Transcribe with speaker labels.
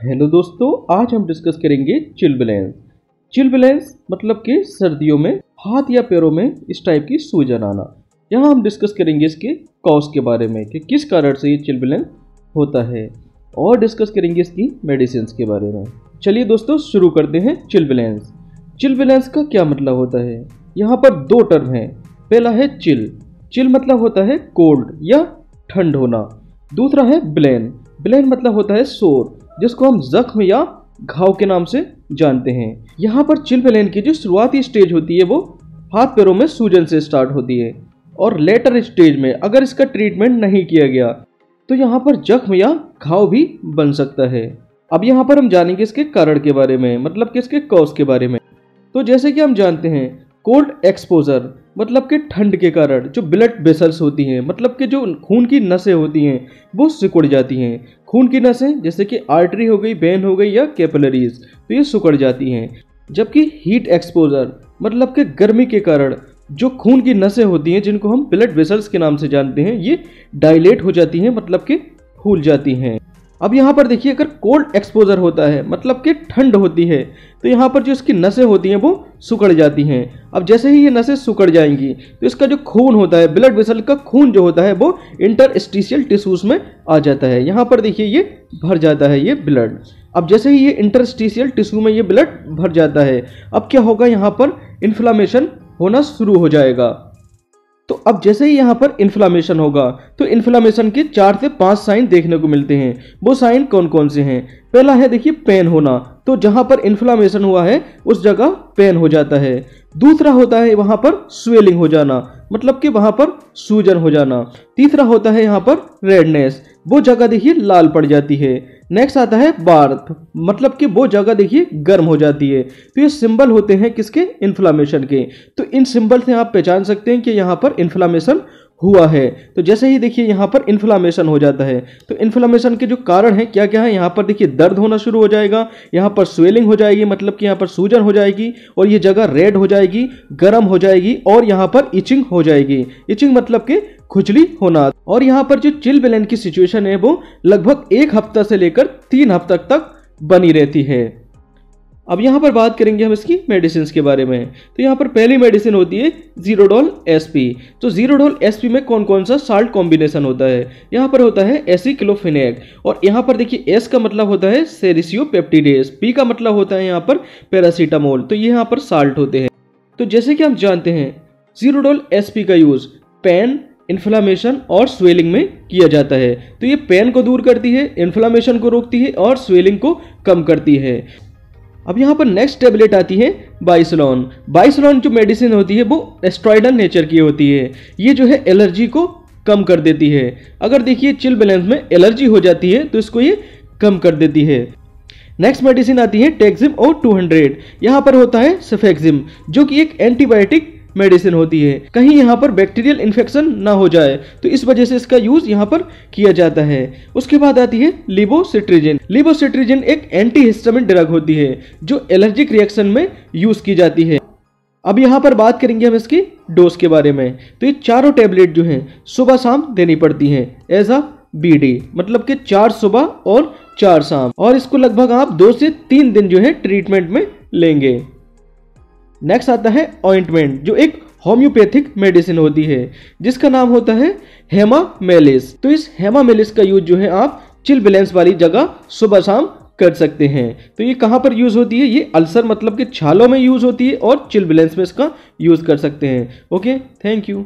Speaker 1: Hello दोस्तों, आज हम डिस्कस करेंगे चिलबिलेंस। चिलबिलेंस मतलब कि सर्दियों में हाथ या पैरों में इस टाइप की सूजन आना। यहाँ हम डिस्कस करेंगे इसके कॉज के बारे में कि किस कारण से ये चिलबिलेंस होता है और डिस्कस करेंगे इसकी मेडिसिन के बारे में। चलिए दोस्तों शुरू करते हैं। चिलबिलेंस चिलबिलेंस का क्या मतलब होता है? यहाँ पर दो टर्म है। पहला है चिल मतलब होता है कोल्ड या ठंड होना। दूसरा है ब्लेन मतलब होता है सोर, जिसको हम जख्म या घाव के नाम से जानते हैं। यहाँ पर चिलबिलेन की जो शुरुआती स्टेज होती है वो हाथ पैरों में सूजन से स्टार्ट होती है और लेटर स्टेज में अगर इसका ट्रीटमेंट नहीं किया गया तो यहाँ पर जख्म या घाव भी बन सकता है। अब यहाँ पर हम जानेंगे इसके कारण के बारे में, मतलब कि इसके कॉज के बारे में। तो जैसे कि हम जानते हैं कोल्ड एक्सपोजर मतलब कि ठंड के कारण जो ब्लड वेसल्स होती हैं, मतलब कि जो खून की नसें होती हैं वो सिकुड़ जाती हैं। खून की नसें जैसे कि आर्टरी हो गई, वेन हो गई या कैपिलरीज, तो ये सिकुड़ जाती हैं। जबकि हीट एक्सपोजर मतलब कि गर्मी के कारण जो खून की नसें होती हैं जिनको हम ब्लड वेसल्स के नाम से जानते हैं, ये डायलेट हो जाती हैं, मतलब कि फूल जाती हैं। अब यहाँ पर देखिए, अगर कोल्ड एक्सपोजर होता है मतलब कि ठंड होती है तो यहाँ पर जो इसकी नसें होती हैं वो सिकुड़ जाती हैं। अब जैसे ही ये नसें सिकुड़ जाएंगी तो इसका जो खून होता है, ब्लड वेसल का खून जो होता है वो इंटरस्टिशियल टिश्यूज में आ जाता है। यहाँ पर देखिए ये भर जाता है ये ब्लड। अब जैसे ही ये इंटरस्टिशियल टिश्यू में ये ब्लड भर जाता है, अब क्या होगा, यहाँ पर इन्फ्लामेशन होना शुरू हो जाएगा। तो अब जैसे ही यहाँ पर इन्फ्लामेशन होगा तो इन्फ्लामेशन के 4 से 5 साइन देखने को मिलते हैं। वो साइन कौन कौन से हैं? पहला है देखिए पेन होना, तो जहाँ पर इन्फ्लामेशन हुआ है उस जगह पेन हो जाता है। दूसरा होता है वहाँ पर स्वेलिंग हो जाना, मतलब कि वहाँ पर सूजन हो जाना। तीसरा होता है यहाँ पर रेडनेस, वो जगह देखिए लाल पड़ जाती है। नेक्स्ट आता है बार्थ, मतलब कि वो जगह देखिए गर्म हो जाती है। तो ये सिंबल होते हैं किसके? इन्फ्लामेशन के। तो इन सिंबल से आप पहचान सकते हैं कि यहाँ पर इन्फ्लामेशन हुआ है। तो जैसे ही देखिए यहाँ पर इन्फ्लामेशन हो जाता है तो इन्फ्लामेशन के जो कारण है क्या क्या है, यहाँ पर देखिए दर्द होना शुरू हो जाएगा, यहाँ पर स्वेलिंग हो जाएगी, मतलब कि यहाँ पर सूजन हो जाएगी और ये जगह रेड हो जाएगी, गर्म हो जाएगी और यहाँ पर इचिंग हो जाएगी। इचिंग मतलब कि खुजली होना। और यहाँ पर जो चिलबिलेन की सिचुएशन है वो लगभग 1 हफ्ता से लेकर 3 हफ्ता तक बनी रहती है। अब यहाँ पर बात करेंगे हम इसकी मेडिसिन के बारे में। तो यहाँ पर पहली मेडिसिन होती है जीरोडोल एसपी। तो जीरोडोल एसपी में कौन कौन सा साल्ट कॉम्बिनेशन होता है? यहाँ पर होता है एसिक्लोफेनेक, और यहाँ पर देखिए एस का मतलब होता है सेरिसियोपेप्टिडेस, पी का मतलब होता है यहाँ पर पैरासीटामोल। तो ये यहाँ पर साल्ट होते हैं। तो जैसे कि हम जानते हैं जीरोडोल एसपी का यूज पेन, इन्फ्लामेशन और स्वेलिंग में किया जाता है। तो ये पेन को दूर करती है, इन्फ्लामेशन को रोकती है और स्वेलिंग को कम करती है। अब यहाँ पर नेक्स्ट टेबलेट आती है बाइसलोन। बाइसलोन जो मेडिसिन होती है वो एस्ट्रॉइडल नेचर की होती है। ये जो है एलर्जी को कम कर देती है। अगर देखिए चिलबिलेंस में एलर्जी हो जाती है तो इसको ये कम कर देती है। नेक्स्ट मेडिसिन आती है टेक्जिम O200। यहाँ पर होता है सेफेक्जिम, जो कि एक एंटीबायोटिक मेडिसिन होती है। कहीं यहाँ पर बैक्टीरियल इन्फेक्शन ना हो जाए तो इस वजह से इसका यूज यहाँ पर किया जाता है। उसके बाद आती है लिवोसिट्रिजिन। लिवोसिट्रिजिन एक एंटीहिस्टामिन ड्रग होती है जो एलर्जिक रिएक्शन में यूज की जाती है। अब यहाँ पर बात करेंगे हम इसकी डोज के बारे में। तो ये चारों टैबलेट जो हैं सुबह शाम देनी पड़ती हैं एज अ BD, मतलब कि 4 सुबह और 4 शाम, और इसको लगभग आप 2 से 3 दिन जो है ट्रीटमेंट में लेंगे। नेक्स्ट आता है ऑइंटमेंट, जो एक होम्योपैथिक मेडिसिन होती है जिसका नाम होता है हेमामेलिस। तो इस हेमामेलिस का यूज जो है आप चिलबिलेंस वाली जगह सुबह शाम कर सकते हैं। तो ये कहाँ पर यूज होती है? ये अल्सर मतलब कि छालों में यूज होती है और चिलबिलेंस में इसका यूज कर सकते हैं। Okay, thank you.